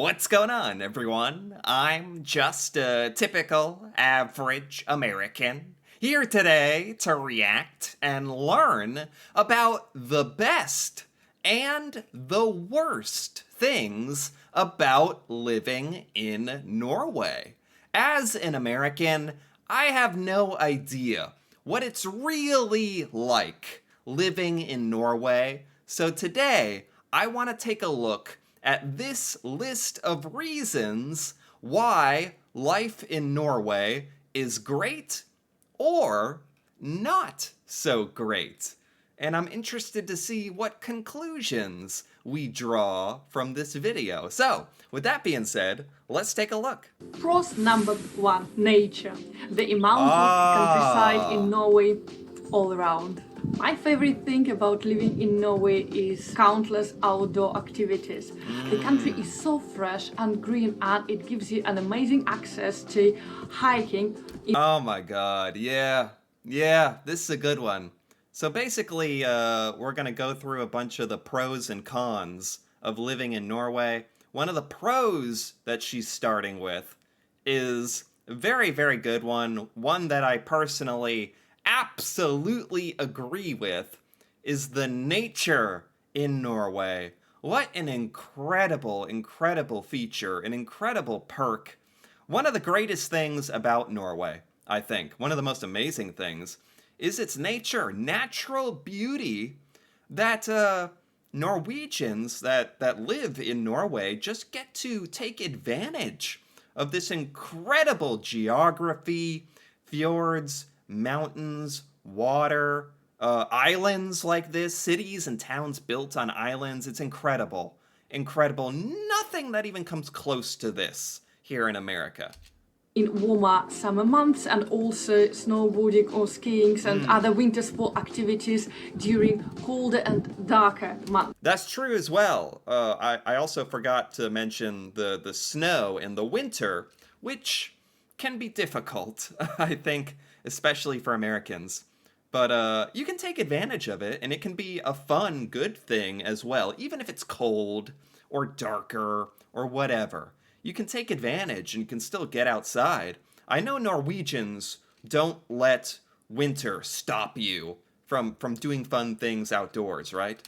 What's going on, everyone? I'm just a typical, average American, here today to react and learn about the best and the worst things about living in Norway. As an American, I have no idea what it's really like living in Norway, so today I want to take a look at this list of reasons why life in Norway is great or not so great. And I'm interested to see what conclusions we draw from this video. So, with that being said, let's take a look. Pros number one, nature. The amount of countryside in Norway all around. My favorite thing about living in Norway is countless outdoor activities. The country is so fresh and green, and it gives you an amazing access to hiking. Oh my god, yeah, this is a good one. So basically, we're gonna go through a bunch of the pros and cons of living in Norway. One of the pros that she's starting with is a very, very good one that I personally absolutely agree with, is the nature in Norway. What an incredible, incredible feature, an incredible perk. One of the greatest things about Norway, I think, one of the most amazing things, is its nature, natural beauty that Norwegians that live in Norway just get to take advantage of this incredible geography, fjords, mountains, water, islands like this, cities and towns built on islands. It's incredible. Incredible. Nothing that even comes close to this here in America. In warmer summer months, and also snowboarding or skiing and other winter sport activities during colder and darker months. That's true as well. I also forgot to mention the snow in the winter, which can be difficult, I think, especially for Americans. But you can take advantage of it, and it can be a fun, good thing as well, even if it's cold or darker or whatever. You can take advantage and you can still get outside. I know Norwegians don't let winter stop you from doing fun things outdoors, right?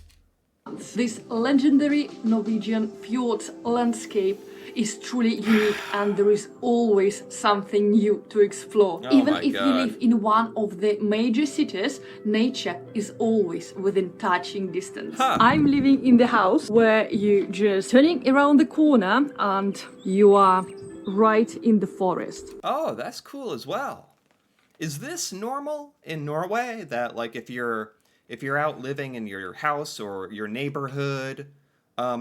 This legendary Norwegian fjords landscape is truly unique, and there is always something new to explore. Even if you live in one of the major cities, nature is always within touching distance. I'm living in the house where you just turning around the corner and you are right in the forest. Oh, that's cool as well. Is this normal in Norway that, like, if you're out living in your house or your neighborhood,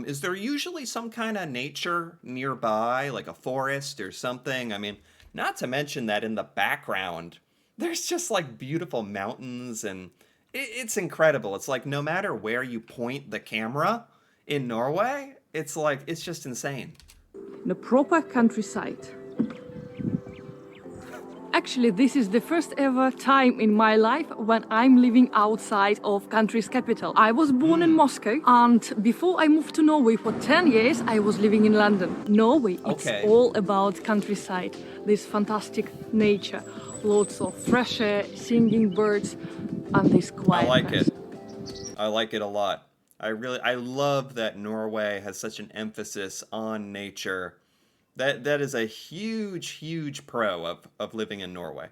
is there usually some kind of nature nearby, like a forest or something? I mean, not to mention that in the background, there's just like beautiful mountains, and it's incredible. It's like no matter where you point the camera in Norway, it's just insane. The proper countryside. Actually, this is the first ever time in my life when I'm living outside of country's capital. I was born in Moscow, and before I moved to Norway for 10 years, I was living in London. Norway, it's all about countryside, this fantastic nature, lots of fresh air, singing birds, and this quietness. I like it a lot. I love that Norway has such an emphasis on nature. That is a huge, huge pro of living in Norway.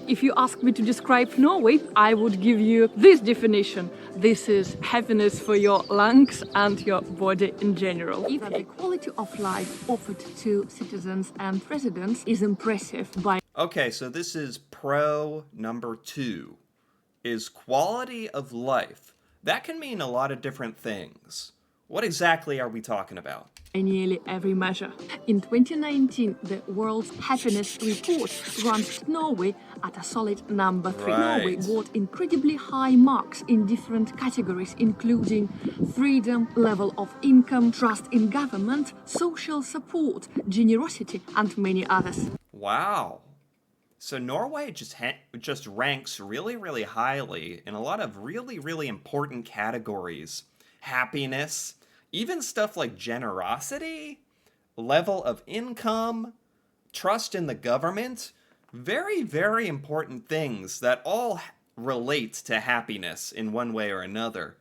If you ask me to describe Norway, I would give you this definition. This is happiness for your lungs and your body in general. The quality of life offered to citizens and residents is impressive by... Okay, so this is pro number 2, is quality of life. That can mean a lot of different things. What exactly are we talking about? Nearly every measure. In 2019, the World's Happiness Report ranked Norway at a solid number 3. Norway got incredibly high marks in different categories, including freedom, level of income, trust in government, social support, generosity, and many others. Wow. So Norway just ranks really, really highly in a lot of really, really important categories. Happiness, even stuff like generosity, level of income, trust in the government, very, very important things that all relate to happiness in one way or another.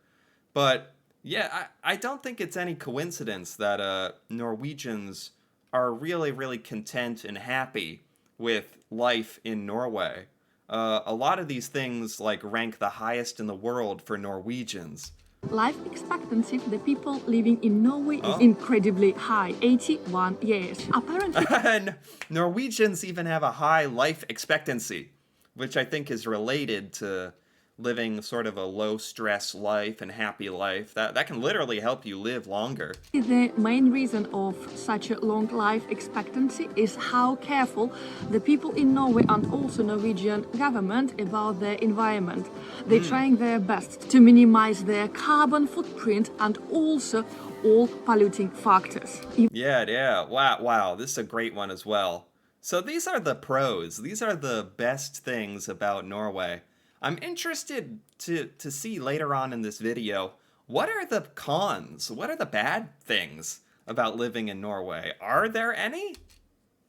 But yeah, I don't think it's any coincidence that Norwegians are really, really content and happy with life in Norway. A lot of these things like rank the highest in the world for Norwegians. Life expectancy for the people living in Norway is Oh. incredibly high, 81 years. Apparently, And Norwegians even have a high life expectancy, which I think is related to living sort of a low stress life and happy life. That can literally help you live longer. the main reason of such a long life expectancy is how careful the people in Norway and also Norwegian government about their environment. They're trying their best to minimize their carbon footprint and also all polluting factors. Yeah. Wow. This is a great one as well. So these are the pros. These are the best things about Norway. I'm interested to see later on in this video, what are the cons? What are the bad things about living in Norway? Are there any?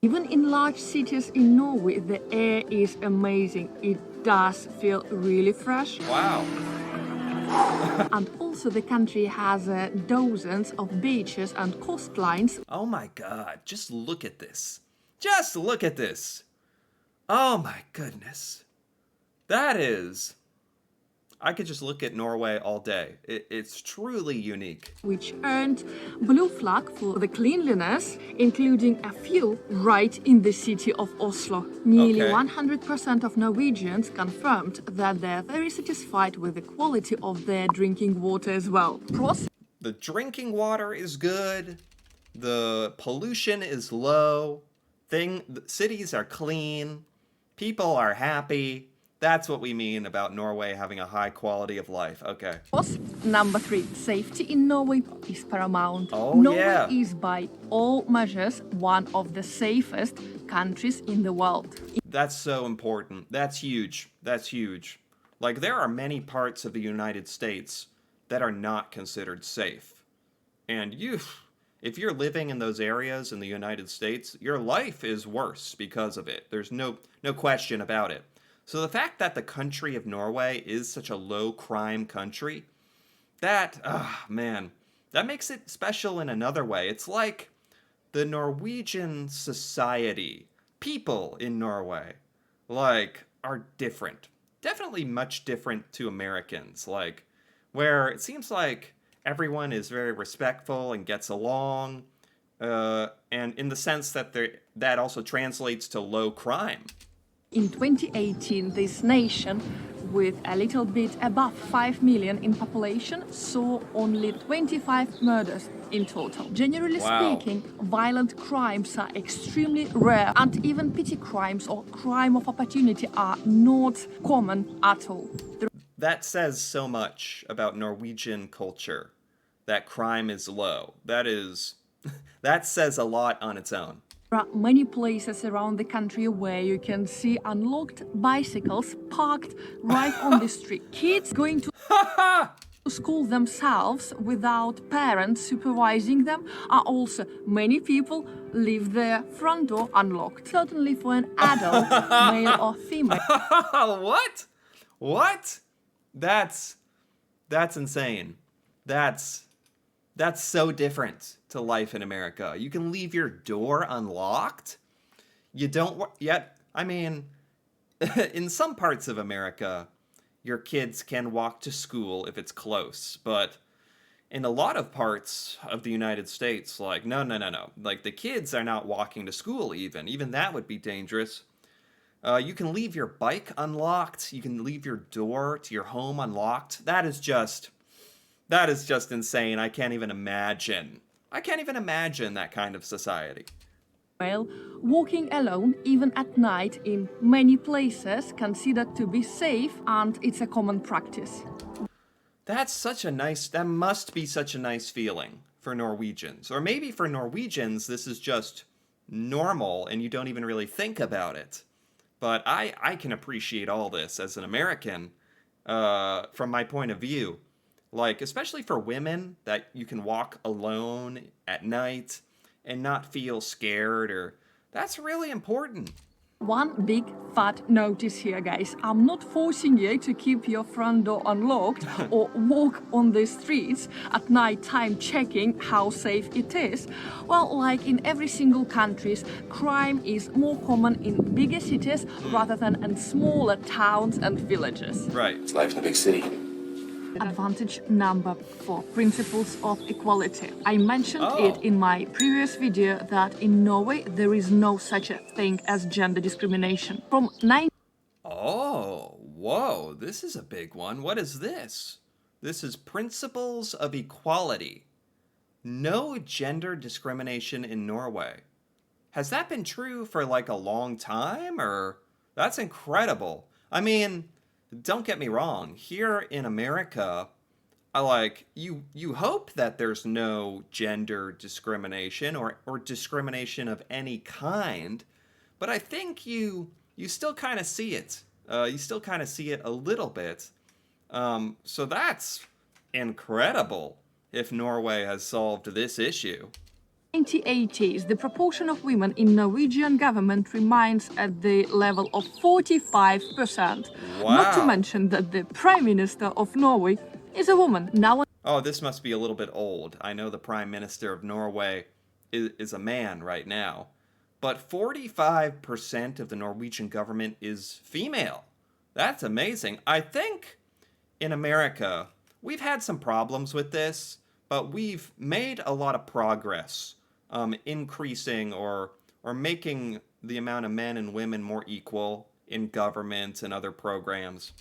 Even in large cities in Norway, the air is amazing. It does feel really fresh. Wow. And also the country has dozens of beaches and coastlines. Oh my God, just look at this. Just look at this. Oh my goodness. That is. I could just look at Norway all day. It's truly unique. Which earned blue flag for the cleanliness, including a few right in the city of Oslo. Nearly Okay. 100% of Norwegians confirmed that they're very satisfied with the quality of their drinking water as well. Pros The drinking water is good. The pollution is low. The cities are clean. People are happy. That's what we mean about Norway having a high quality of life. Okay. Number 3, safety in Norway is paramount. Oh, Norway yeah. is by all measures one of the safest countries in the world. That's so important. That's huge. That's huge. Like, there are many parts of the United States that are not considered safe. And if you're living in those areas in the United States, your life is worse because of it. There's no question about it. So the fact that the country of Norway is such a low crime country, man, that makes it special in another way. It's like the Norwegian society, people in Norway, like, are different. Definitely much different to Americans, like, where it seems like everyone is very respectful and gets along, and in the sense that that also translates to low crime. In 2018, this nation, with a little bit above 5 million in population, saw only 25 murders in total. Generally Wow. speaking, violent crimes are extremely rare, and even petty crimes or crime of opportunity are not common at all. That says so much about Norwegian culture, that crime is low. That says a lot on its own. There are many places around the country where you can see unlocked bicycles parked right on the street. Kids going to school themselves without parents supervising them are also many people leave their front door unlocked. Certainly for an adult, male or female. What? That's insane. That's so different to life in America. You can leave your door unlocked? You don't yet. I mean, in some parts of America, your kids can walk to school if it's close, but in a lot of parts of the United States, like, no. Like, the kids are not walking to school even. Even that would be dangerous. You can leave your bike unlocked. You can leave your door to your home unlocked. That is just insane. I can't even imagine that kind of society. Walking alone, even at night, in many places considered to be safe, and it's a common practice. That must be such a nice feeling for Norwegians. Or maybe for Norwegians, this is just normal and you don't even really think about it. But I can appreciate all this as an American, from my point of view. Like, especially for women, that you can walk alone at night and not feel scared, or that's really important. One big fat notice here, guys. I'm not forcing you to keep your front door unlocked or walk on the streets at night time checking how safe it is. Well, like in every single country, crime is more common in bigger cities rather than in smaller towns and villages. Right. It's life in a big city. Advantage number 4, principles of equality. I mentioned it Oh. in my previous video that in Norway there is no such a thing as gender discrimination. From 9 Oh, whoa, this is a big one. What is this? This is principles of equality. No gender discrimination in Norway. Has that been true for like a long time, or that's incredible? I mean, don't get me wrong. Here in America, I like you hope that there's no gender discrimination or discrimination of any kind, but I think you still kind of see it. You still kind of see it a little bit. So that's incredible if Norway has solved this issue. 1980s, the proportion of women in Norwegian government remains at the level of 45%. Not to Wow. mention that the Prime Minister of Norway is a woman. Now Oh, this must be a little bit old. I know the Prime Minister of Norway is a man right now, but 45% of the Norwegian government is female. That's amazing. I think in America, we've had some problems with this, but we've made a lot of progress, increasing or making the amount of men and women more equal in government and other programs.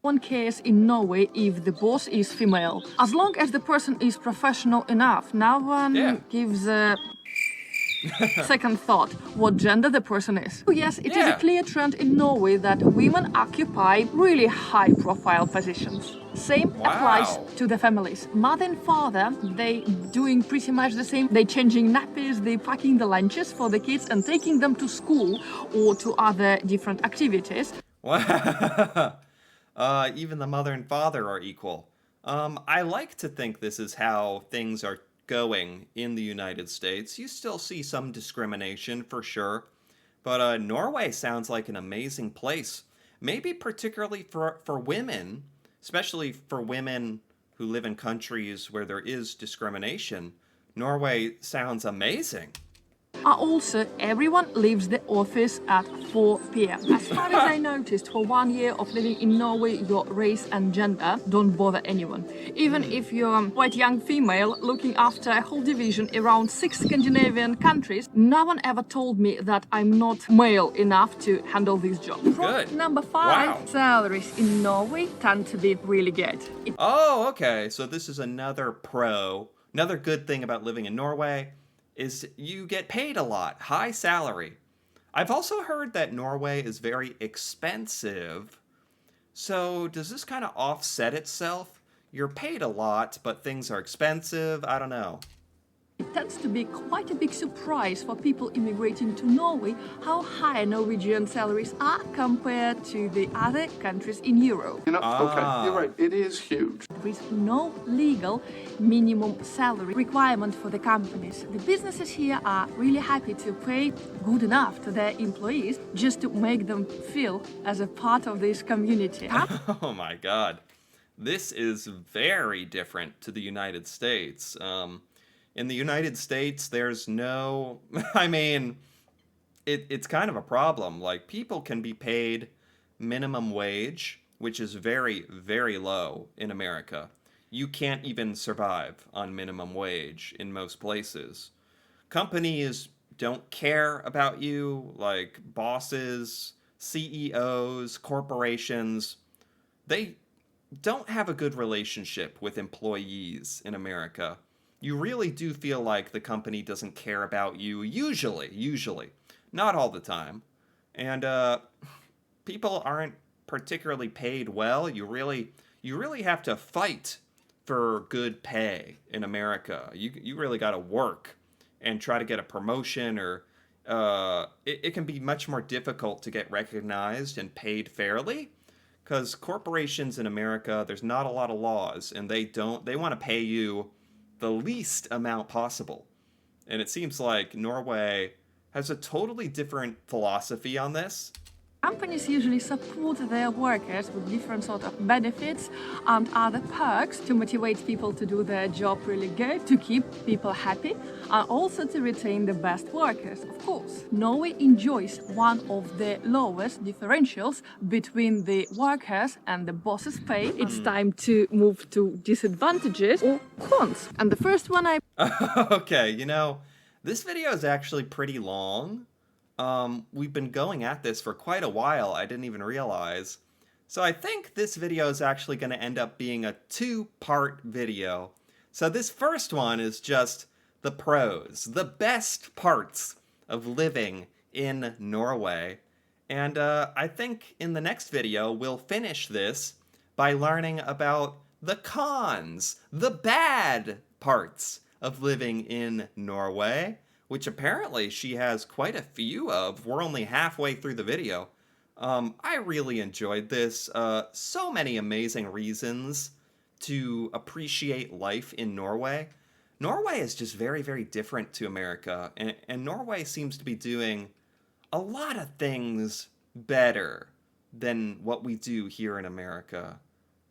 one cares in Norway if the boss is female. As long as the person is professional enough, no one Yeah. gives a second thought what gender the person is. Oh, yes, it is Yeah. a clear trend in Norway that women occupy really high profile positions. Same applies Wow. to the families. Mother and father, they doing pretty much the same. They changing nappies, they packing the lunches for the kids and taking them to school or to other different activities. Wow. Even the mother and father are equal. I like to think this is how things are going in the United States. You still see some discrimination for sure, but Norway sounds like an amazing place. Maybe particularly for women, especially for women who live in countries where there is discrimination. Norway sounds amazing. Also, everyone leaves the office at 4 p.m. As far as I noticed, for 1 year of living in Norway, your race and gender don't bother anyone. Even if you're a quite young female looking after a whole division around 6 Scandinavian countries, no one ever told me that I'm not male enough to handle this job. Good. Number 5, Wow. salaries in Norway tend to be really good. Oh, okay. So this is another another good thing about living in Norway is you get paid a lot, high salary. I've also heard that Norway is very expensive. So does this kind of offset itself? You're paid a lot, but things are expensive. I don't know. It tends to be quite a big surprise for people immigrating to Norway how high Norwegian salaries are compared to the other countries in Europe. You know, okay, you're right. It is huge. There is no legal minimum salary requirement for the companies. The businesses here are really happy to pay good enough to their employees just to make them feel as a part of this community. Oh my God. This is very different to the United States. In the United States, there's no, I mean, it's kind of a problem. Like, people can be paid minimum wage, which is very, very low in America. You can't even survive on minimum wage in most places. Companies don't care about you, like bosses, CEOs, corporations. They don't have a good relationship with employees in America. You really do feel like the company doesn't care about you, usually. Not all the time. And people aren't particularly paid well. You really have to fight for good pay in America. You really got to work and try to get a promotion, or it can be much more difficult to get recognized and paid fairly because corporations in America, there's not a lot of laws, and they want to pay you the least amount possible. And it seems like Norway has a totally different philosophy on this. Companies usually support their workers with different sort of benefits and other perks to motivate people to do their job really good, to keep people happy, and also to retain the best workers, of course. Norway enjoys one of the lowest differentials between the workers and the boss's pay. It's time to move to disadvantages or cons. And the first one Okay, you know, this video is actually pretty long. We've been going at this for quite a while, I didn't even realize. So I think this video is actually going to end up being a two-part video. So this first one is just the pros, the best parts of living in Norway. And I think in the next video we'll finish this by learning about the cons, the bad parts of living in Norway, which apparently she has quite a few of. We're only halfway through the video. I really enjoyed this. So many amazing reasons to appreciate life in Norway. Norway is just very, very different to America, and Norway seems to be doing a lot of things better than what we do here in America,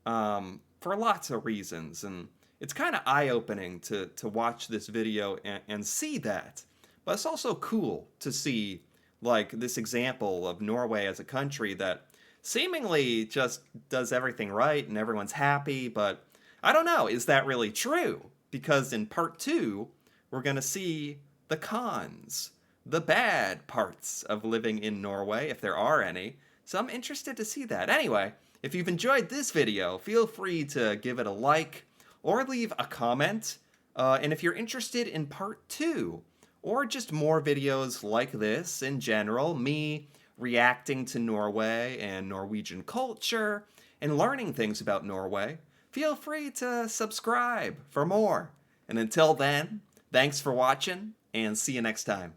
for lots of reasons. And it's kind of eye-opening to watch this video and see that. But it's also cool to see, like, this example of Norway as a country that seemingly just does everything right and everyone's happy, but I don't know, is that really true? Because in part 2, we're going to see the cons, the bad parts of living in Norway, if there are any. So I'm interested to see that. Anyway, if you've enjoyed this video, feel free to give it a like or leave a comment. And if you're interested in part 2, or just more videos like this in general, me reacting to Norway and Norwegian culture and learning things about Norway, feel free to subscribe for more. And until then, thanks for watching and see you next time.